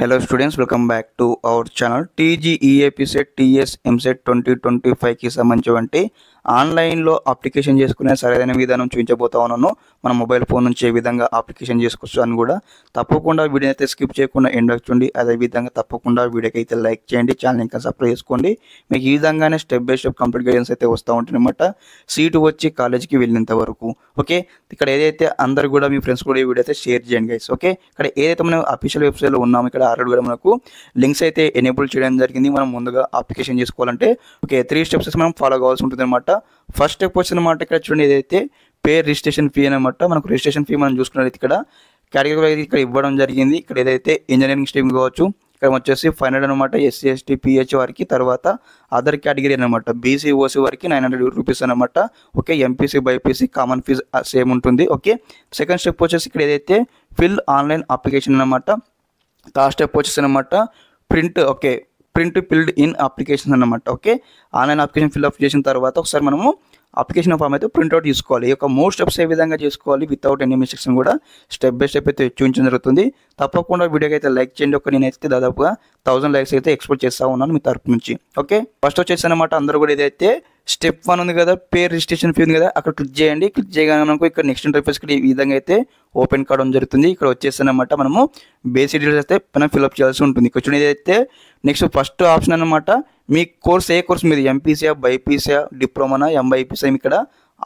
Hello students, welcome back to our channel. TGEAP set TS MSET 2025 కి సంబంధించి ఆన్లైన్లో application చేసుకునే సరైన విధానం చూపించబోతా ఉన్నాను. మన మొబైల్ ఫోన్ నుంచి ఏ విధంగా అప్లికేషన్ చేసుకోవచ్చు అని కూడా తప్పకుండా వీడియో అయితే స్కిప్ చేయకుండా ఎండ్ చూడండి. అదేవిధంగా తప్పకుండా వీడియోకి అయితే లైక్ చేయండి, ఛానల్ ఇంకా సబ్స్క్రైబ్ చేసుకోండి. మీకు ఈ విధంగానే step by step complete guidance అయితే వస్తూ ఉంటుంది అనమాట, సీటు వచ్చి కాలేజీకి వెళ్ళేంత వరకు. ఓకే, ఇక్కడ ఏదైతే అందరు కూడా మీ ఫ్రెండ్స్ కూడా ఈ వీడియో అయితే షేర్ చేయండి గైస్. ఓకే, ఇక్కడ ఏదైతే మనం అఫీషియల్ వెబ్సైట్లో ఉన్నాము, ఇక్కడ ఆల్రెడీ కూడా మనకు లింక్స్ అయితే ఎనేబుల్ చేయడం జరిగింది. మనం ముందుగా అప్లికేషన్ చేసుకోవాలంటే ఓకే 3 స్టెప్స్ మనం ఫాలో కావాల్సి ఉంటుంది అనమాట. ఫస్ట్ స్టెప్ వచ్చినమాట ఇక్కడ చూడండి, ఏదైతే పే రిజిస్ట్రేషన్ ఫీ అనమాట. మనకు రిజిస్ట్రేషన్ ఫీ మనం చూసుకున్నది ఇక్కడ కేటగిరీ అయితే ఇక్కడ ఇవ్వడం జరిగింది. ఇక్కడ ఏదైతే ఇంజనీరింగ్ స్ట్రీమ్ కావచ్చు, ఇక్కడ వచ్చేసి 500 అనమాట SC ST PH వారికి. తర్వాత అదర్ కేటగిరీ అనమాట BC OC వారికి 900 రూపీస్ అనమాట. Okay, MPC BPC common fees same ఉంటుంది. ఓకే, సెకండ్ స్టెప్ వచ్చేసి ఇక్కడ ఏదైతే ఫిల్ ఆన్లైన్ అప్లికేషన్ అనమాట. థర్డ్ స్టెప్ వచ్చేసి అనమాట print. Okay, print filled in application అనమాట. ఓకే, ఆన్లైన్ అప్లికేషన్ ఫిల్అప్ చేసిన తర్వాత ఒకసారి మనము అప్లికేషన్ ఫామ్ అయితే ప్రింట్అవుట్ తీసుకోవాలి. ఈ యొక్క 3 స్టెప్స్ ఏ విధంగా చేసుకోవాలి వితౌట్ ఎనీ మిస్టేక్స్ కూడా స్టెప్ బై స్టెప్ అయితే చూపించడం జరుగుతుంది. తప్పకుండా వీడియోకి అయితే లైక్ చేయండి. ఒక నేనైతే దాదాపుగా 1000 లైక్స్ అయితే ఎక్స్పెక్ట్ చేస్తూ ఉన్నాను మీ తరపు నుంచి. ఓకే, ఫస్ట్ వచ్చేసి అనమాట అందరూ కూడా ఏదైతే స్టెప్ 1 ఉంది కదా, పే రిజిస్ట్రేషన్ ఫీ ఉంది కదా, అక్కడ క్లిక్ చేయండి. క్లిక్ చేయగానే మనకు ఇక్కడ నెక్స్ట్ ఇంటర్ఫేస్ ఈ విధంగా అయితే ఓపెన్ కావడం జరుగుతుంది. ఇక్కడ వచ్చేసి అనమాట మనము బేసిక్ డీటెయిల్స్ అయితే మనం ఫిల్అప్ చేయాల్సి ఉంటుంది. ఇక్కడ చూడండి ఏదైతే నెక్స్ట్ ఫస్ట్ ఆప్షన్ అనమాట, మీ కోర్స్ ఏ కోర్స్ మీది ఎంపీసీయా, బైపీసీయా, డిప్లొమానా, ఎంబైపీసీ ఇక్కడ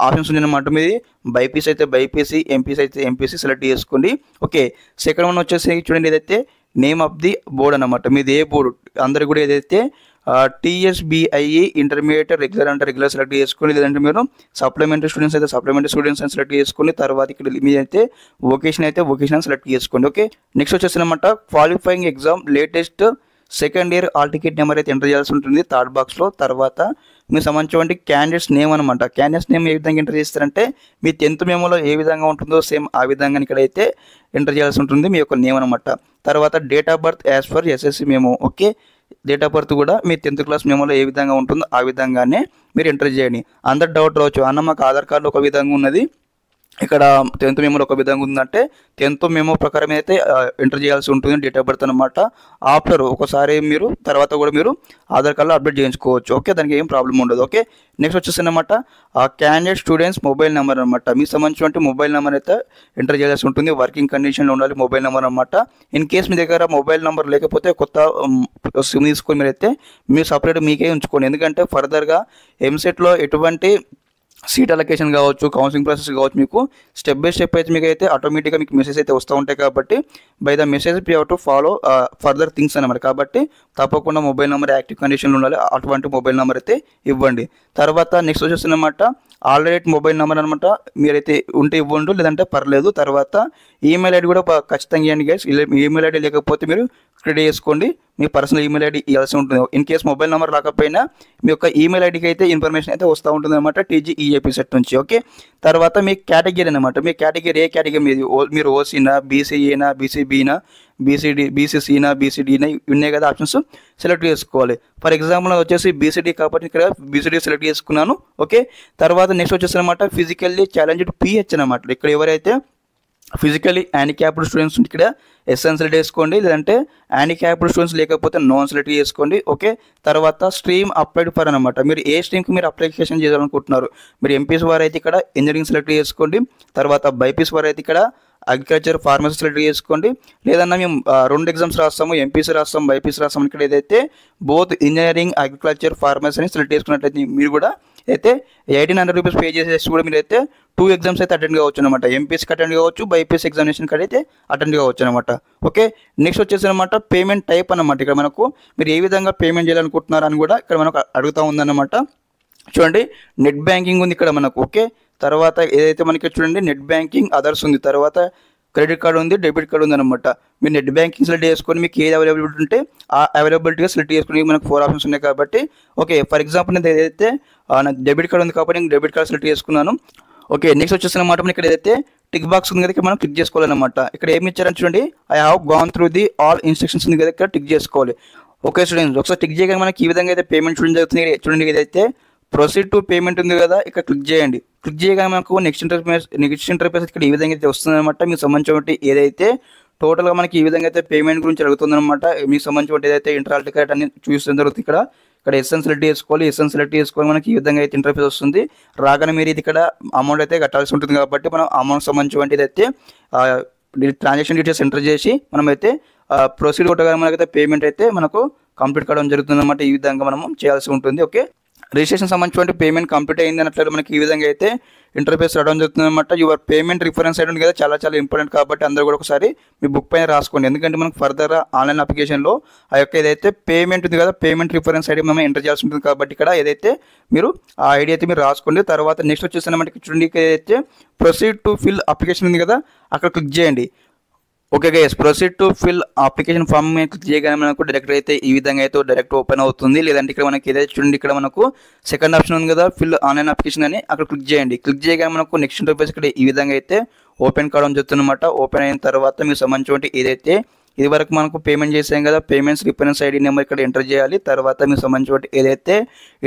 ఆప్షన్స్ ఉన్నాయన్నమాట. మీది బైపీసీ అయితే బైపీసీ, ఎంపీసీ అయితే ఎంపీసీ సెలెక్ట్ చేసుకోండి. ఓకే, సెకండ్ వన్ వచ్చేసి చూడండి ఏదైతే నేమ్ ఆఫ్ ది బోర్డ్ అనమాట. మీది ఏ బోర్డు అందరు కూడా ఏదైతే TSBIE ఇంటర్మీడియట్ రెగ్యులర్ అంటే రెగ్యులర్ సెలెక్ట్ చేసుకోండి. లేదంటే మీరు సప్లిమెంటరీ స్టూడెంట్స్ అయితే సప్లిమెంటరీ స్టూడెంట్స్ అని సెలెక్ట్ చేసుకోండి. తర్వాత ఇక్కడ మీ అయితే వొకేషన్ అయితే వొకేషన్ సెలెక్ట్ చేసుకోండి. ఓకే, నెక్స్ట్ వచ్చేసి అనమాట qualifying exam latest second year all ticket number అయితే ఎంటర్ చేయాల్సి ఉంటుంది థర్డ్ బాక్స్లో. తర్వాత మీకు సంబంధించిన క్యాండిడేట్స్ నేమ్ అనమాట. క్యాండిడేట్స్ నేమ్ ఏ విధంగా ఎంటర్ చేస్తారంటే మీ 10th మెమోలో ఏ విధంగా ఉంటుందో సేమ్ ఆ విధంగా ఇక్కడైతే ఎంటర్ చేయాల్సి ఉంటుంది మీ యొక్క నేమ్ అనమాట. తర్వాత date of birth as per SSC memo. Okay, date of birth కూడా మీ 10th క్లాస్ మెమోలో ఏ విధంగా ఉంటుందో ఆ విధంగానే మీరు ఎంటర్ చేయండి. అందరు డౌట్ రావచ్చు, అన్న మాకు ఆధార్ కార్డు ఒక విధంగా ఉన్నది, ఇక్కడ 10th మెమోలో ఒక విధంగా ఉందంటే 10th మెమో ప్రకారం అయితే ఎంటర్ చేయాల్సి ఉంటుంది డేట్ ఆఫ్ బర్త్ అనమాట. ఆఫ్టర్ ఒకసారి మీరు తర్వాత కూడా మీరు ఆధార్ కార్డులో అప్డేట్ చేయించుకోవచ్చు. ఓకే, దానికి ఏం ప్రాబ్లం ఉండదు. ఓకే, నెక్స్ట్ వచ్చేసి అనమాట క్యాండిడేట్ స్టూడెంట్స్ మొబైల్ నెంబర్ అనమాట. మీకు సంబంధించిన మొబైల్ నెంబర్ అయితే ఎంటర్ చేయాల్సి ఉంటుంది. వర్కింగ్ కండిషన్లో ఉండాలి మొబైల్ నెంబర్ అనమాట. ఇన్ కేస్ మీ దగ్గర మొబైల్ నెంబర్ లేకపోతే కొత్త సిమ్ తీసుకొని మీరైతే మీరు సపరేట్ మీకే ఉంచుకోండి. ఎందుకంటే ఫర్దర్గా ఎంసెట్లో ఎటువంటి సీట్ అలొకేషన్ కావచ్చు, కౌన్సిలింగ్ ప్రాసెస్ కావచ్చు, మీకు స్టెప్ బై స్టెప్ అయితే మీకు అయితే ఆటోమేటిక్గా మీకు మెసేజ్ అయితే వస్తూ ఉంటాయి. కాబట్టి by the message you have to follow further things అనమాట. కాబట్టి తప్పకుండా మొబైల్ నెంబర్ యాక్టివ్ కండిషన్లో ఉండాలి, అటువంటి మొబైల్ నెంబర్ అయితే ఇవ్వండి. తర్వాత నెక్స్ట్ వచ్చేసి అనమాట ఆల్రెడీ మొబైల్ నెంబర్ అనమాట మీరైతే ఉంటే ఇవ్వండు, లేదంటే పర్లేదు. తర్వాత ఈమెయిల్ ఐడి కూడా ఖచ్చితంగా ఇవ్వండి గైస్. ఈమెయిల్ ఐడి లేకపోతే మీరు క్రియేట్ చేసుకోండి, మీ పర్సనల్ ఈమెయిల్ ఐడి ఇవ్వాల్సి ఉంటుంది. ఇన్ కేస్ మొబైల్ నెంబర్ రాకపోయినా మీ యొక్క ఈమెయిల్ ఐడికి అయితే ఇన్ఫర్మేషన్ అయితే వస్తూ ఉంటుంది అనమాట TGEAP సెట్ నుంచి. ఓకే, తర్వాత మీ కేటగిరీ అనమాట. మీ కేటగిరీ ఏ కేటగిరీ మీది, మీరు ఓసీనా, బీసీఏనా, బీసీబీనా, బీసీసీనా, బీసీడీనా ఉన్నాయి కదా ఆప్షన్స్ సెలెక్ట్ చేసుకోవాలి. ఫర్ ఎగ్జాంపుల్ వచ్చేసి BCD కాబట్టి ఇక్కడ BCD సెలెక్ట్ చేసుకున్నాను. ఓకే, తర్వాత నెక్స్ట్ వచ్చేసి అనమాట ఫిజికల్లీ ఛాలెంజ్డ్ PH అనమాట. ఇక్కడ ఎవరైతే ఫిజికల్లీ హ్యాండిక్యాప్డ్ స్టూడెంట్స్ ఇక్కడ SN సెలెక్ట్ చేసుకోండి, లేదంటే హ్యాండిక్యాప్డ్ స్టూడెంట్స్ లేకపోతే నోన్ సెలెక్ట్ చేసుకోండి. ఓకే, తర్వాత స్ట్రీమ్ అప్లైడ్ ఫర్ అనమాట. మీరు ఏ స్ట్రీమ్కి మీరు అప్లికేషన్ చేయాలనుకుంటున్నారు, మీరు ఎంపీసీ వారు అయితే ఇక్కడ ఇంజనీరింగ్ సెలెక్ట్ చేసుకోండి. తర్వాత బైపీసీ వారు అయితే ఇక్కడ అగ్రికల్చర్ ఫార్మసీ సెలెక్ట్ చేసుకోండి. లేదన్నా మేము 2 ఎగ్జామ్స్ రాస్తాము, ఎంపీసీ రాస్తాము, బైపీసీ రాస్తాము, ఇక్కడ ఏదైతే బోత్ ఇంజనీరింగ్ అగ్రికల్చర్ ఫార్మసీ అని సెలెక్ట్ చేసుకున్నట్లయితే మీరు కూడా అయితే 1800 రూపీస్ పే చేసేసి కూడా మీరు అయితే 2 ఎగ్జామ్స్ అయితే అటెండ్ కావచ్చు అనమాట. ఎంపీసీకి అటెండ్ కావచ్చు, బైపీసీ ఎగ్జామినేషన్కి అయితే అటెండ్ కావచ్చు అనమాట. ఓకే, నెక్స్ట్ వచ్చేసి అనమాట పేమెంట్ టైప్ అనమాట. ఇక్కడ మనకు మీరు ఏ విధంగా పేమెంట్ చేయాలనుకుంటున్నారు అని కూడా ఇక్కడ మనకు అడుగుతూ ఉందన్నమాట. చూడండి నెట్ బ్యాంకింగ్ ఉంది ఇక్కడ మనకు. ఓకే, తర్వాత ఏదైతే మనకి చూడండి నెట్ బ్యాంకింగ్ అదర్స్ ఉంది, తర్వాత క్రెడిట్ కార్డు ఉంది, డెబిట్ కార్డు ఉంది అనమాట. మీరు నెట్ బ్యాంకింగ్ సెలెక్ట్ చేసుకొని మీకు ఏది అవైలబిలిటీ ఉంటే ఆ అవైలబిలిటీగా సెలెక్ట్ చేసుకుని మనకు 4 ఆప్షన్స్ ఉన్నాయి. కాబట్టి ఓకే, ఫర్ ఎగ్జాంపుల్ నేను ఏదైతే నాకు డెబిట్ కార్డు ఉంది కాబట్టి నేను డెబిట్ కార్డు సెలెక్ట్ చేసుకున్నాను. ఓకే, నెక్స్ట్ వచ్చేసి అనమాట మనం ఇక్కడ ఏదైతే టిక్ బాక్స్ ఉంది కదా, ఇక్కడ మనం క్లిక్ చేసుకోవాలన్నమాట. ఇక్కడ ఏమి ఇచ్చారని చూడండి, I have gone through the all instructions ఉంది కదా, ఇక్కడ టిక్ చేసుకోవాలి. ఓకే స్టూడెంట్స్, ఒకసారి టిక్ చేయగానే మనకి ఈ విధంగా అయితే పేమెంట్ చూడడం జరుగుతుంది. చూడండి ఏదైతే ప్రొసీడ్ టు పేమెంట్ ఉంది కదా, ఇక్కడ క్లిక్ చేయండి. క్లిక్ చేయగానే మనకు నెక్స్ట్ ఇంటర్ఫేస్ ఇక్కడ ఈ విధంగా అయితే వస్తుంది అనమాట. మీకు సంబంధించిన ఏదైతే టోటల్గా మనకి ఈ విధంగా అయితే పేమెంట్ గురించి అడుగుతుందన్నమాట. మీకు సంబంధించిన ఏదైతే ఇంటర్ టికెట్ అన్ని చూసిన తర్వాత ఇక్కడ ఎస్ఎన్ సెలెక్ట్ చేసుకోవాలి. ఎస్ఎన్ సెలెక్ట్ చేసుకొని మనకి ఈ విధంగా అయితే ఇంటర్ఫేస్ వస్తుంది. రాగానే మీరు ఇది ఇక్కడ అమౌంట్ అయితే కట్టాల్సి ఉంటుంది కాబట్టి మనం అమౌంట్ సంబంధించిన ఏదైతే ట్రాన్సాక్షన్ డీటెయిల్స్ ఎంటర్ చేసి మనమైతే ప్రొసీడ్ కొట్టగానే మనకైతే పేమెంట్ అయితే మనకు కంప్లీట్ కావడం జరుగుతుంది అన్నమాట. ఈ విధంగా మనం చేయాల్సి ఉంటుంది. ఓకే, రిజిస్ట్రేషన్ సంబంధించిన పేమెంట్ కంప్లీట్ అయింది అన్నట్లయితే మనకి ఈ విధంగా అయితే ఇంటర్ఫేస్ రావడం జరుగుతుంది అనమాట. యువర్ పేమెంట్ రిఫరెన్స్ అయితే ఉంది కదా, చాలా ఇంపార్టెంట్ కాబట్టి అందరూ కూడా ఒకసారి మీ బుక్ పైన రాసుకోండి. ఎందుకంటే మనకు ఫర్దర్ ఆన్లైన్ అప్లికేషన్లో ఆ యొక్క ఏదైతే పేమెంట్ ఉంది కదా, పేమెంట్ రిఫరెన్స్ ఐడి మనం ఎంటర్ చేయాల్సి ఉంటుంది కాబట్టి ఇక్కడ ఏదైతే మీరు ఆ ఐడి అయితే మీరు రాసుకోండి. తర్వాత నెక్స్ట్ వచ్చేసి మనకి చూడండి, ఏదైతే ప్రొసీడ్ టు ఫిల్ అప్లికేషన్ ఉంది కదా, అక్కడ క్లిక్ చేయండి. Okay guys, proceed to fill application form మీద క్లిక్ చేయగానే మనకు డైరెక్ట్ అయితే ఈ విధంగా అయితే డైరెక్ట్ ఓపెన్ అవుతుంది. లేదంటే ఇక్కడ మనకి ఏదైతే చూడండి, ఇక్కడ మనకు సెకండ్ ఆప్షన్ ఉంది కదా, ఫిల్ ఆన్లైన్ అప్లికేషన్ అని, అక్కడ క్లిక్ చేయండి. క్లిక్ చేయగానే మనకు నెక్స్ట్ ఇంటర్ఫేస్ ఇక్కడ ఈ విధంగా అయితే ఓపెన్ కావడం జరుగుతుందన్నమాట. ఓపెన్ అయిన తర్వాత మీకు సంబంధించిన ఏదైతే ఇది వరకు మనకు పేమెంట్ చేసాం కదా, పేమెంట్స్ రిఫరెన్స్ ఐడి నెంబర్ ఇక్కడ ఎంటర్ చేయాలి. తర్వాత మీకు సంబంధించిన ఏదైతే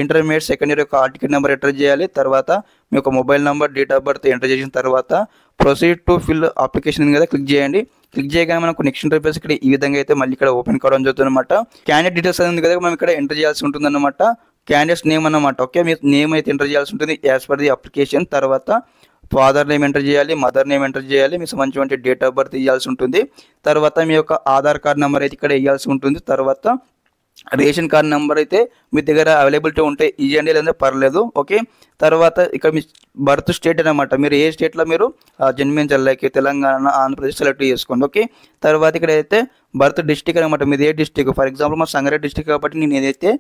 ఇంటర్మీడియట్ సెకండ్ ఇయర్ యొక్క హాల్ టికెట్ నెంబర్ ఎంటర్ చేయాలి. తర్వాత మీ యొక్క mobile number, date of birth enter చేసిన తర్వాత ప్రొసీడ్ టు ఫిల్ అప్లికేషన్ ఉంది కదా, క్లిక్ చేయండి. క్లిక్ చేయగానే మనకు నెక్స్ట్ ఇంటర్ఫేస్ ఇక్కడ ఈ విధంగా అయితే మళ్ళీ ఇక్కడ ఓపెన్ కావడం జరుగుతుంది అనమాట. క్యాండిడేట్ డీటెయిల్స్ ఉంది కదా, మనం ఇక్కడ ఎంటర్ చేయాల్సి ఉంటుంది అనమాట. క్యాండిడేట్స్ నేమ్ అన్నమాట. ఓకే, మీ నేమ్ అయితే ఎంటర్ చేయాల్సి ఉంటుంది యాజ్ పర్ ది అప్లికేషన్. తర్వాత ఫాదర్ నేమ్ ఎంటర్ చేయాలి, మదర్ నేమ్ ఎంటర్ చేయాలి, మీకు సంబంధించిన డేట్ ఆఫ్ బర్త్ ఇవ్వాల్సి ఉంటుంది. తర్వాత మీ యొక్క ఆధార్ కార్డ్ నెంబర్ అయితే ఇక్కడ ఇవ్వాల్సి ఉంటుంది. తర్వాత రేషన్ కార్డ్ నెంబర్ అయితే మీ దగ్గర అవైలబిలిటీ ఉంటే ఇవ్వండి, లేదంటే పర్లేదు. ఓకే, తర్వాత ఇక్కడ మీ బర్త్ స్టేట్ అనమాట, మీరు ఏ స్టేట్లో మీరు జన్మించాలి, లైక్ తెలంగాణ, ఆంధ్రప్రదేశ్ సెలెక్ట్ చేసుకోండి. ఓకే, తర్వాత ఇక్కడ అయితే బర్త్ డిస్టిక్ అనమాట, మీది ఏ డిస్టిక్. ఫర్ ఎగ్జాంపుల్ మా సంగారెడ్డి డిస్టిక్ కాబట్టి నేను ఏదైతే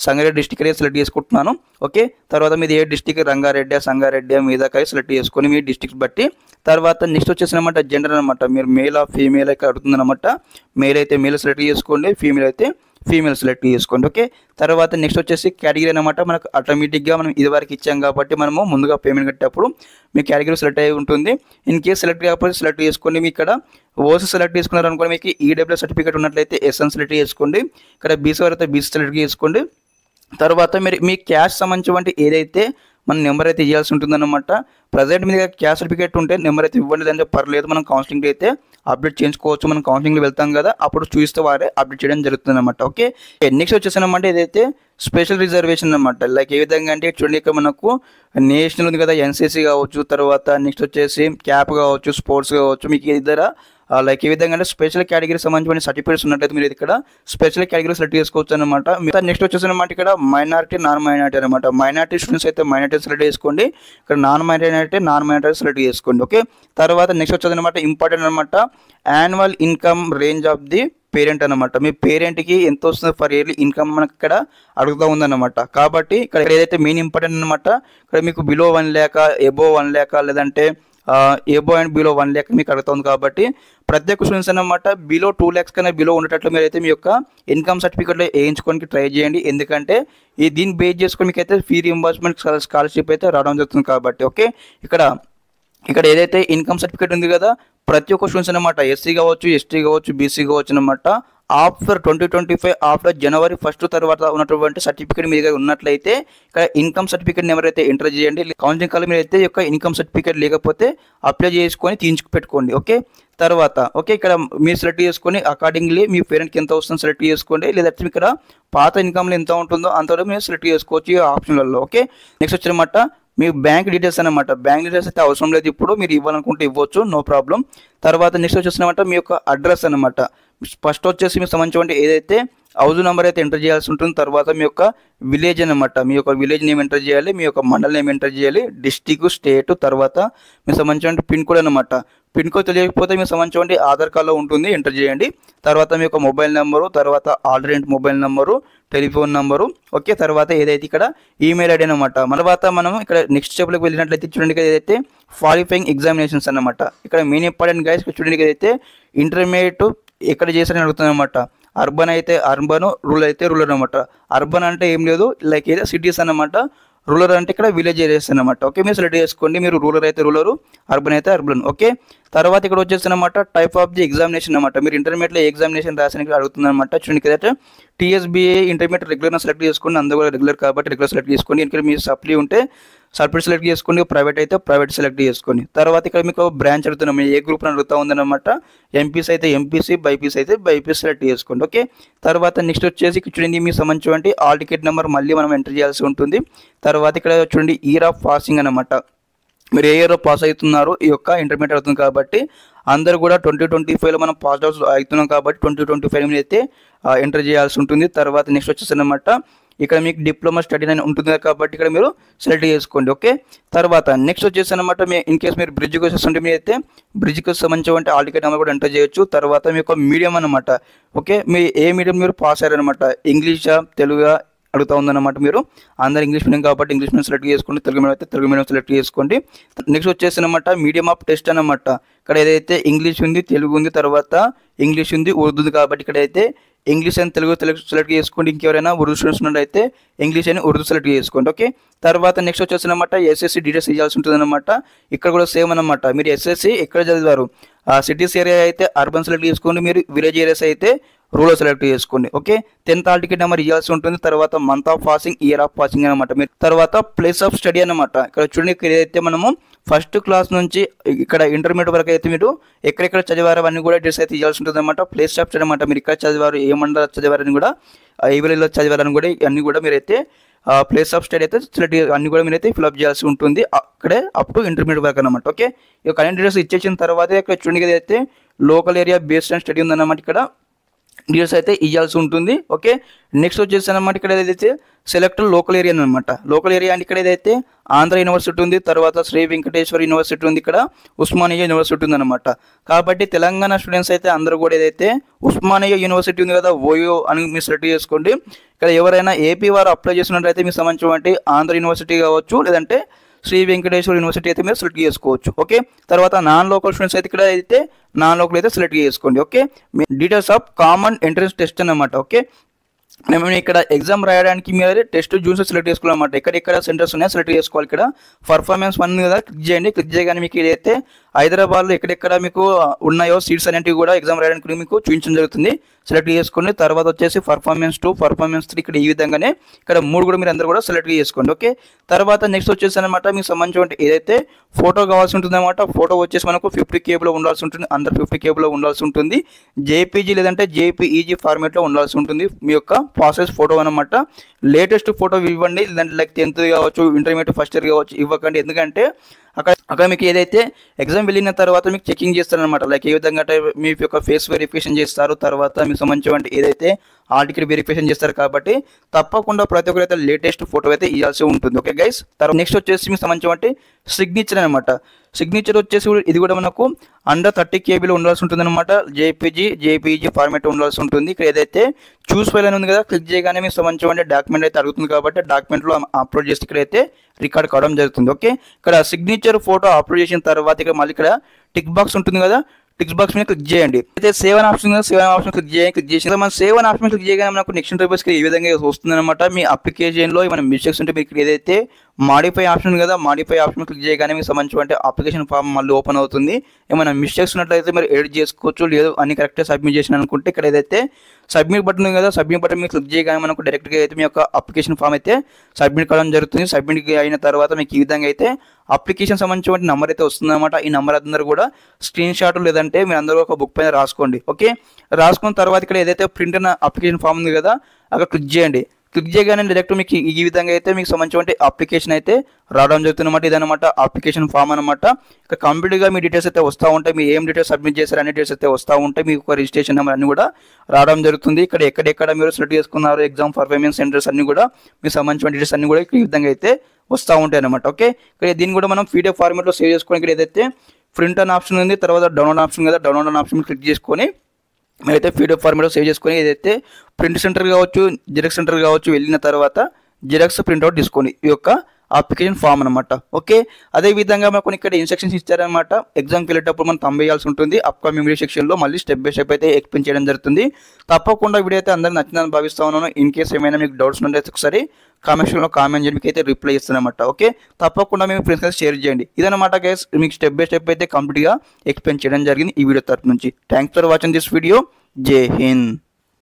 సంగారెడ్డి డిస్టిక్ అయితే సెలెక్ట్ చేసుకుంటున్నాను. ఓకే, తర్వాత మీది ఏ డిస్టిక్, రంగారెడ్డి, సంగారెడ్డి, మీదకాయ సెలెక్ట్ చేసుకొని మీ డిస్టిక్స్ బట్టి. తర్వాత నెక్స్ట్ వచ్చేసి అనమాట జెండర్ అనమాట, మీరు మేల్ ఆ ఫీమేల్ అయితే అడుగుతుంది అనమాట. మేల్ అయితే మేల్ సెలెక్ట్ చేసుకోండి, ఫీమేల్ అయితే ఫీమేల్ సెలెక్ట్ చేసుకోండి. ఓకే, తర్వాత నెక్స్ట్ వచ్చేసి కేటగిరీ అనమాట. మనకు ఆటోమేటిక్గా మనం ఇదివరకు ఇచ్చాం కాబట్టి మనము ముందుగా పేమెంట్ కట్టేటప్పుడు మీ కేటగిరీ సెలెక్ట్ అయి ఉంటుంది. ఇన్ కేసు సెలెక్ట్ కాకపోతే సెలెక్ట్ చేసుకోండి. మీ ఇక్కడ ఓసీ సెలెక్ట్ చేసుకున్నారు అనుకోండి, మీకు ఈడబ్ల్యూ సర్టిఫికేట్ ఉన్నట్లయితే ఎస్ఎన్ సెలెక్ట్ చేసుకోండి. ఇక్కడ బీసీ అయితే బీసీ సెలెక్ట్ చేసుకోండి. తర్వాత మీరు మీ క్యాష్ సంబంధించిన ఏదైతే మన నెంబర్ అయితే ఇవ్వాల్సి ఉంటుందన్నమాట. ప్రజెంట్ మీ దగ్గర క్యాష్ సర్టిఫికేట్ ఉంటే నెంబర్ అయితే ఇవ్వండి, అంటే పర్లేదు, మనం కౌన్సిలింగ్ అయితే అప్డేట్ చేయించుకోవచ్చు. మనం కౌన్సిలింగ్లో వెళ్తాం కదా, అప్పుడు చూస్తే వారే అప్డేట్ చేయడం జరుగుతుంది అనమాట. ఓకే, నెక్స్ట్ వచ్చేసానమాట ఏదైతే స్పెషల్ రిజర్వేషన్ అనమాట. లైక్ ఏ విధంగా అంటే చూడండి, ఇక్కడ మనకు నేషనల్ ఉంది కదా, ఎన్సీసీ కావచ్చు, తర్వాత నెక్స్ట్ వచ్చేసి క్యాప్ కావచ్చు, స్పోర్ట్స్ కావచ్చు, మీకు ఇద్దర లైక్ ఏ విధంగా అంటే స్పెషల్ కేటగిరీ సంబంధించిన సర్టిఫికేట్స్ ఉన్నట్లయితే మీరు ఇక్కడ స్పెషల్ కేటగిరీ సెలెక్ట్ చేసుకోవచ్చు అనమాట. నెక్స్ట్ వచ్చేసి అనమాట ఇక్కడ మైనారిటీ, నాన్ మైనారిటీ అనమాట. మైనారిటీ స్టూడెంట్స్ అయితే మైనారిటీ సెలెక్ట్ చేసుకోండి, ఇక్కడ నాన్ మైనారిటీ సెలెక్ట్ చేసుకోండి. ఓకే, తర్వాత నెక్స్ట్ వచ్చేది అనమాట ఇంపార్టెంట్ అనమాట, annual income range of the parent అనమాట. మీ పేరెంట్కి ఎంత వస్తుంది ఫర్ ఇయర్లీ ఇన్కమ్ మనకి ఇక్కడ అడుగుతూ ఉందన్నమాట. కాబట్టి ఇక్కడ ఏదైతే మెయిన్ ఇంపార్టెంట్ అనమాట, ఇక్కడ మీకు బిలో 1 lakh, ఎబో 1 lakh, లేదంటే ఎబో అండ్ బిలో 1 lakh మీకు అడుగుతుంది. కాబట్టి ప్రతి ఒక్క స్టూడెంట్స్ అనమాట బిలో 2 lakhs కన్నా బిలో ఉండేటట్లు మీరు అయితే మీ యొక్క ఇన్కమ్ సర్టిఫికేట్లో వేయించుకోవడానికి ట్రై చేయండి. ఎందుకంటే దీన్ని బేస్ చేసుకొని మీకు అయితే ఫీ రీయింబర్స్మెంట్ స్కాలర్షిప్ అయితే రావడం జరుగుతుంది కాబట్టి. ఓకే, ఇక్కడ ఏదైతే ఇన్కమ్ సర్టిఫికేట్ ఉంది కదా, ప్రతి ఒక్క స్టూడెంట్స్ అనమాట, ఎస్సీ కావచ్చు, ఎస్టీ కావచ్చు, బీసీ కావచ్చు అనమాట, ఆఫ్టర్ 2025 ఆఫ్టర్ January 1 తర్వాత ఉన్నటువంటి సర్టిఫికేట్ మీ దగ్గర ఉన్నట్లయితే ఇక్కడ ఇన్కమ్ సర్టిఫికేట్ నెంబర్ అయితే ఎంటర్ చేయండి. కౌన్సిలింగ్ కాల్ మీరు అయితే యొక్క ఇన్కమ్ సర్టిఫికేట్ లేకపోతే అప్లై చేసుకొని తీయించుకు పెట్టుకోండి. ఓకే, తర్వాత ఇక్కడ మీరు సెలెక్ట్ చేసుకొని అకార్డింగ్లీ మీ పేరెంట్కి ఎంత వస్తుందో సెలెక్ట్ చేసుకోండి, లేదంటే ఇక్కడ పాత ఇన్కమ్లో ఎంత ఉంటుందో అంతవరకు మీరు సెలెక్ట్ చేసుకోవచ్చు ఈ ఆప్షన్లలో. ఓకే, నెక్స్ట్ వచ్చనమాట మీ బ్యాంక్ డీటెయిల్స్ అనమాట. బ్యాంక్ డీటెయిల్స్ అయితే అవసరం లేదు, ఇప్పుడు మీరు ఇవ్వాలనుకుంటే ఇవ్వచ్చు, నో ప్రాబ్లం. తర్వాత నెక్స్ట్ వచ్చేసినమాట మీ యొక్క అడ్రస్ అనమాట. ఫస్ట్ వచ్చేసి మీకు సంబంధించిన ఏదైతే హౌస్ నెంబర్ అయితే ఎంటర్ చేయాల్సి ఉంటుంది. తర్వాత మీ యొక్క విలేజ్ అనమాట, మీ యొక్క విలేజ్ నేమ్ ఎంటర్ చేయాలి, మీ యొక్క మండల్ నేమ్ ఎంటర్ చేయాలి, డిస్టిక్, స్టేట్, తర్వాత మీకు సంబంధించిన పిన్ కోడ్ అనమాట. పిన్ కోడ్ తెలియకపోతే మీకు సంబంధించిన ఆధార్ కార్డులో ఉంటుంది, ఎంటర్ చేయండి. తర్వాత మీ యొక్క మొబైల్ నెంబరు, తర్వాత alternate mobile number, telephone number. Okay, తర్వాత ఏదైతే ఇక్కడ ఈమెయిల్ ఐడి అనమాట. తర్వాత మనం ఇక్కడ నెక్స్ట్ స్టెప్లోకి వెళ్ళినట్లయితే చూడండి, ఏదైతే క్వాలిఫైయింగ్ ఎగ్జామినేషన్స్ అనమాట. ఇక్కడ మెయిన్ ఇంపార్టెంట్ గైస్ చూడండి, ఏదైతే ఇంటర్మీడియట్ ఎక్కడ చేశారని అడుగుతుంది అనమాట. అర్బన్ అయితే అర్బన్, రూరల్ అయితే రూరల్ అనమాట. అర్బన్ అంటే ఏం లేదు, లైక్ ఏదో సిటీస్ అనమాట. రూరల్ అంటే ఇక్కడ విలేజ్ ఏరియాస్ అనమాట. ఓకే, మీరు సెలెక్ట్ చేసుకోండి, మీరు రూరల్ అయితే రూరల్, అర్బన్ అయితే అర్బన్. ఓకే, తర్వాత ఇక్కడ వచ్చేసి అనమాట టైప్ ఆఫ్ ది ఎగ్జామినేషన్ అనమాట. మీరు ఇంటర్మీడియట్లో ఎగ్జామినేషన్ రాసానికి అడుగుతుంది అనమాట. చూడండి కదా, టీఎస్బీఏ ఇంటర్మీడియట్ రెగ్యులర్ సెలెక్ట్ చేసుకోండి, అందరూ కూడా రెగ్యులర్ కాబట్టి రెగ్యులర్ సెలెక్ట్ చేసుకోండి. ఇక్కడ మీరు సప్లీ ఉంటే సపరేట్ సెలెక్ట్ చేసుకోండి, ప్రైవేట్ అయితే ప్రైవేట్ సెలెక్ట్ చేసుకోండి. తర్వాత ఇక్కడ మీకు బ్రాంచ్ అడుగుతున్నాం, ఏ గ్రూప్ అని అడుగుతూ ఉందన్నమాట. ఎంపీసీ అయితే ఎంపీసీ, బైపీసీ అయితే బైపీసీ సెలెక్ట్ చేసుకోండి. ఓకే, తర్వాత నెక్స్ట్ వచ్చేసి ఇక్కడ చూడండి మీకు సంబంధించినటువంటి ఆల్ టికెట్ నెంబర్ మళ్ళీ మనం ఎంటర్ చేయాల్సి ఉంటుంది. తర్వాత ఇక్కడ చూడండి ఇయర్ ఆఫ్ పాసింగ్ అనమాట. మీరు ఏ ఇయర్లో పాస్ అవుతున్నారు, ఈ యొక్క ఇంటర్మీడియట్ అవుతుంది కాబట్టి అందరూ కూడా 2025లో మనం పాస్ అవుట్ అవుతున్నాం కాబట్టి 2025 అయితే ఎంటర్ చేయాల్సి ఉంటుంది. తర్వాత నెక్స్ట్ వచ్చేసి అనమాట ఇక్కడ మీకు డిప్లొమా స్టడీ అని ఉంటుంది కాబట్టి ఇక్కడ మీరు సెలెక్ట్ చేసుకోండి. ఓకే, తర్వాత నెక్స్ట్ వచ్చేసి అనమాట మీ ఇన్ కేసు మీరు బ్రిడ్జ్ కోర్సెస్ ఉంటే మీరు అయితే బ్రిడ్జ్కి సంబంధించి ఆల్ టికెట్ నెంబర్ కూడా ఎంటర్ చేయొచ్చు. తర్వాత మీ యొక్క మీడియం అనమాట. ఓకే, మీ ఏ మీడియం మీరు పాస్ అయ్యారనమాట, ఇంగ్లీషా తెలుగా అడుగుతూ ఉందన్నమాట. మీరు అందరు ఇంగ్లీష్ మీడియం కాబట్టి ఇంగ్లీష్ మీడియం సెలెక్ట్ చేసుకోండి, తెలుగు మీడియం అయితే తెలుగు మీడియం సెలెక్ట్ చేసుకోండి. నెక్స్ట్ వచ్చేసి అనమాట మీడియం ఆఫ్ టెస్ట్ అనమాట. ఇక్కడ ఏదైతే ఇంగ్లీష్ ఉంది, తెలుగు ఉంది, తర్వాత ఇంగ్లీష్ ఉంది, ఉర్దూ ఉంది కాబట్టి ఇక్కడైతే ఇంగ్లీష్ అని తెలుగు సెలెక్ట్ చేసుకోండి. ఇంకెవరైనా ఉర్దూ స్టూడెంట్స్ ఉన్నట్టయితే ఇంగ్లీష్ అని ఉర్దూ సెలెక్ట్ చేసుకోండి. ఓకే, తర్వాత నెక్స్ట్ వచ్చేసి అనమాట ఎస్ఎస్సి డీటెయిల్స్ ఇవ్వాల్సి ఉంటుంది అనమాట. ఇక్కడ కూడా సేమ్ అనమాట. మీరు ఎస్ఎస్సి ఎక్కడ చదివారు, సిటీస్ ఏరియా అయితే అర్బన్ సెలెక్ట్ చేసుకోండి, మీరు విలేజ్ ఏరియాస్ అయితే రూరల్ సెలెక్ట్ చేసుకోండి. Okay, 10th hall ticket number ఇవ్వాల్సి ఉంటుంది. తర్వాత month of passing, year of passing అనమాట. మీరు తర్వాత ప్లేస్ ఆఫ్ స్టడీ అనమాట. ఇక్కడ చూడండి, ఇక్కడ ఏదైతే మనము ఫస్ట్ క్లాస్ నుంచి ఇక్కడ ఇంటర్మీడియట్ వరకు అయితే మీరు ఎక్కడెక్కడ చదివారు అవన్నీ కూడా డీటెయిల్స్ అయితే ఇవ్వాల్సి ఉంటుంది అనమాట. ప్లేస్ ఆఫ్ స్టడీ అనమాట. మీరు ఇక్కడ చదివారు, ఏ మండలం చదివారని కూడా, ఏ విలేజ్లో చదివారని కూడా అన్నీ కూడా మీరైతే ప్లేస్ ఆఫ్ స్టడీ అయితే సెలెక్ట్ అన్ని కూడా మీరైతే ఫిల్అప్ చేయాల్సి ఉంటుంది అక్కడే అప్ టు ఇంటర్మీడియట్ వరకు అనమాట. ఓకే, ఈ యొక్క అన్ని డీటెయిల్స్ ఇచ్చేసిన తర్వాత ఇక్కడ చూడండి అయితే local area based and study ఉందన్నమాట. ఇక్కడ డీటెయిల్స్ అయితే ఇవ్వాల్సి ఉంటుంది. ఓకే, నెక్స్ట్ వచ్చేసి అనమాట ఇక్కడ ఏదైతే సెలెక్ట్ లోకల్ ఏరియా అనమాట. లోకల్ ఏరియా అంటే ఇక్కడ ఏదైతే ఆంధ్ర యూనివర్సిటీ ఉంది, తర్వాత శ్రీ వెంకటేశ్వర యూనివర్సిటీ ఉంది, ఇక్కడ ఉస్మానియా యూనివర్సిటీ ఉంది అనమాట. కాబట్టి తెలంగాణ స్టూడెంట్స్ అయితే అందరూ కూడా ఏదైతే ఉస్మానియా యూనివర్సిటీ ఉంది కదా, ఓయో అని మీరు సెలెక్ట్ చేసుకోండి. ఇక్కడ ఎవరైనా ఏపీ వారు అప్లై చేసినట్లయితే మీకు సంబంధించినటువంటి ఆంధ్ర యూనివర్సిటీ కావచ్చు, లేదంటే శ్రీ వెంకటేశ్వర యూనివర్సిటీ అయితే మీరు సెలెక్ట్ చేసుకోవచ్చు. ఓకే, తర్వాత నాన్ లోకల్ స్టూడెంట్స్ అయితే ఇక్కడ అయితే నాన్ లోకల్ అయితే సెలెక్ట్ చేసుకోండి. Okay, details of common entrance test అన్నమాట. ఓకే, మేము ఇక్కడ ఎగ్జామ్ రాయడానికి మీరు టెస్ట్ జూన్స్ సెలెక్ట్ చేసుకోవాలన్నమాట. ఎక్కడెక్కడ సెంటర్స్ ఉన్నాయో సెలెక్ట్ చేసుకోవాలి. ఇక్కడ పర్ఫార్మెన్స్ 1 కదా క్లిక్ చేయండి. క్లిక్ చేయగానే మీకు ఏదైతే హైదరాబాద్లో ఎక్కడెక్కడ మీకు ఉన్నాయో సీట్స్ అనేటివి కూడా ఎగ్జామ్ రాయడానికి మీకు చూపించడం జరుగుతుంది. సెలెక్ట్ చేసుకోండి. తర్వాత వచ్చేసి పర్ఫార్మెన్స్ 2, పర్ఫార్మెన్స్ 3 ఇక్కడ ఈ విధంగానే ఇక్కడ 3 కూడా మీరు అందరూ కూడా సెలెక్ట్ చేసుకోండి. ఓకే, తర్వాత నెక్స్ట్ వచ్చేసి అనమాట మీకు సంబంధించిన ఏదైతే ఫోటో కావాల్సి ఉంటుంది అనమాట. ఫోటో వచ్చేసి మనకు 50 KB ఉండాల్సి ఉంటుంది, అండర్ 50 KB ఉండాల్సి ఉంటుంది. జేపీజీ లేదంటే జేపీఈజీ ఫార్మేట్లో ఉండాల్సి ఉంటుంది మీ యొక్క పాస్పోర్ట్ ఫోటో అనమాట. లేటెస్ట్ ఫోటో ఇవ్వండి, లేదంటే లైక్ 10th కావచ్చు, ఇంటర్మీడియట్ ఫస్ట్ ఇయర్ కావచ్చు ఇవ్వకండి. ఎందుకంటే అక్కడ మీకు ఏదైతే ఎగ్జామ్ వెళ్ళిన తర్వాత మీకు చెకింగ్ చేస్తారనమాట. లైక్ ఏ విధంగా అంటే మీ యొక్క ఫేస్ వెరిఫికేషన్ చేస్తారు, తర్వాత మీకు సంబంధించిన ఏదైతే హాల్ టికెట్ వెరిఫికేషన్ చేస్తారు. కాబట్టి తప్పకుండా ప్రతి ఒక్కరు అయితే లేటెస్ట్ ఫోటో అయితే ఇవ్వాల్సి ఉంటుంది. ఓకే గైస్, తర్వాత నెక్స్ట్ వచ్చేసి మీకు సంబంధించిన సిగ్నేచర్ అనమాట. సిగ్నేచర్ వచ్చేసి ఇది కూడా మనకు అండర్ 30 KB ఉండాల్సి ఉంటుంది అనమాట. జేపీజీ ఫార్మేట్ ఉండాల్సి ఉంటుంది. ఇక్కడ ఏదైతే చూస్ ఫైల్ అని ఉంది కదా, క్లిక్ చేయగానే మీకు సంబంధించిన డాక్యుమెంట్ అయితే అడుగుతుంది కాబట్టి డాక్యుమెంట్లో అప్లోడ్ చేసి ఇక్కడైతే రికార్డ్ కావడం జరుగుతుంది. ఓకే, ఇక్కడ సిగ్నేచర్ ఫోటో అప్లోడ్ చేసిన తర్వాత ఇక్కడ మళ్ళీ ఇక్కడ టిక్ బాక్స్ ఉంటుంది కదా, టిక్ బాక్స్ మీద క్లిక్ చేయండి. అయితే సేవ్ అని ఆప్షన్ కదా, సేవ్ అని ఆప్షన్ క్లిక్ చేయండి. క్లిక్ చేసిన మనం సేవ్ అని ఆప్షన్ క్లిక్ చేయగానే మనకు నెక్స్ట్ ఇంటర్ఫేస్ ఈ విధంగా వస్తుంది అనమాట. మీ అప్లికేషన్లో ఏమైనా మిస్టేక్స్ ఉంటే మీకు ఏదైతే మాడిఫై ఆప్షన్ కదా, మాడిఫై ఆప్షన్ క్లిక్ చేయగానే మీకు సంబంధించిన అప్లికేషన్ ఫామ్ మళ్ళీ ఓపెన్ అవుతుంది. ఏమైనా మిస్టేక్స్ ఉన్నట్లయితే మీరు ఎడిట్ చేసుకోవచ్చు, లేదు అన్ని కరెక్ట్గా సబ్మిట్ చేసిన అనుకుంటే ఇక్కడ ఏదైతే సబ్మిట్ బటన్ ఉంది కదా, సబ్మిట్ బటన్ మీద క్లిక్ చేయగానే మనకు డైరెక్ట్గా అయితే మీ యొక్క అప్లికేషన్ ఫామ్ అయితే సబ్మిట్ కావడం జరుగుతుంది. సబ్మిట్ అయిన తర్వాత మీకు ఈ విధంగా అయితే అప్లికేషన్ సంబంధించిన నెంబర్ అయితే వస్తుందన్నమాట. ఈ నెంబర్ అందరూ కూడా స్క్రీన్ షాట్ లేదంటే మీరు అందరూ ఒక బుక్ పైన రాసుకోండి. ఓకే, రాసుకున్న తర్వాత ఇక్కడ ఏదైతే ప్రింట్ అయిన అప్లికేషన్ ఫామ్ ఉంది కదా, అక్కడ క్లిక్ చేయండి. క్లిక్ చేయగానే డైరెక్ట్ మీకు ఈ విధంగా అయితే మీకు సంబంధించిన అప్లికేషన్ అయితే రావడం జరుగుతుంది అనమాట. ఇదనమాట అప్లికేషన్ ఫామ్ అనమాట. ఇక్కడ కంప్లీట్గా మీ డీటెయిల్స్ అయితే వస్తూ ఉంటాయి. మీ ఏం డీటెయిల్స్ సబ్మిట్ చేశారు అన్ని డీటెయిల్స్ అయితే వస్తూ ఉంటాయి. మీకు రిజిస్ట్రేషన్ నెంబర్ అన్ని కూడా రావడం జరుగుతుంది. ఇక్కడ ఎక్కడెక్కడ మీరు సెలెక్ట్ చేసుకున్నారు ఎగ్జామ్ పర్ఫార్మెన్స్ సెంటర్స్ అన్ని కూడా మీకు సంబంధించిన డీటెయిల్స్ అన్ని కూడా ఈ విధంగా అయితే వస్తూ ఉంటాయి అనమాట. ఓకే, ఇక్కడ దీన్ని కూడా మనం పీడిఎఫ్ ఫార్మేట్లో సేవ్ చేసుకోవడానికి ఇక్కడ ఏదైతే ప్రింట్ అనే ఆప్షన్ ఉంది, తర్వాత డౌన్లోడ్ ఆప్షన్ కదా, డౌన్లోడ్ అనే ఆప్షన్ క్లిక్ చేసుకొని మీరైతే పీడిఎఫ్ ఫార్మేట్లో సేవ్ చేసుకొని ఏదైతే ప్రింట్ సెంటర్ కావచ్చు, జిరాక్స్ సెంటర్ కావచ్చు వెళ్ళిన తర్వాత జిరాక్స్ ప్రింట్అవుట్ తీసుకోండి ఈ యొక్క అప్లికేషన్ ఫామ్ అనమాట. ఓకే, అదేవిధంగా మనకు ఇక్కడ ఇన్స్ట్రక్షన్స్ ఇచ్చారనమాట. ఎగ్జామ్కి వెళ్ళేటప్పుడు మనం థంబ్ వేయాల్సి ఉంటుంది. అప్కమింగ్ వీడియో సెక్షన్లో మళ్ళీ స్టెప్ బై స్టెప్ అయితే ఎక్స్ప్లెయిన్ చేయడం జరుగుతుంది. తప్పకుండా వీడియో అయితే అందరికీ నచ్చిందని భావిస్తా ఉన్నాను. ఇన్ కేసు ఏమైనా మీకు డౌట్స్ ఉంటే ఒకసారి కామెంట్ సెక్షన్లో కామెంట్ చేయండి, మీకు అయితే రిప్లై ఇస్తానమాట. ఓకే, తప్పకుండా మీ ఫ్రెండ్స్ అయితే షేర్ చేయండి. ఇదన్నమాట గైస్, మీకు స్టెప్ బై స్టెప్ అయితే కంప్లీట్గా ఎక్స్ప్లెయిన్ చేయడం జరిగింది ఈ వీడియో తరఫు నుంచి. Thanks for watching this video. జై హింద్.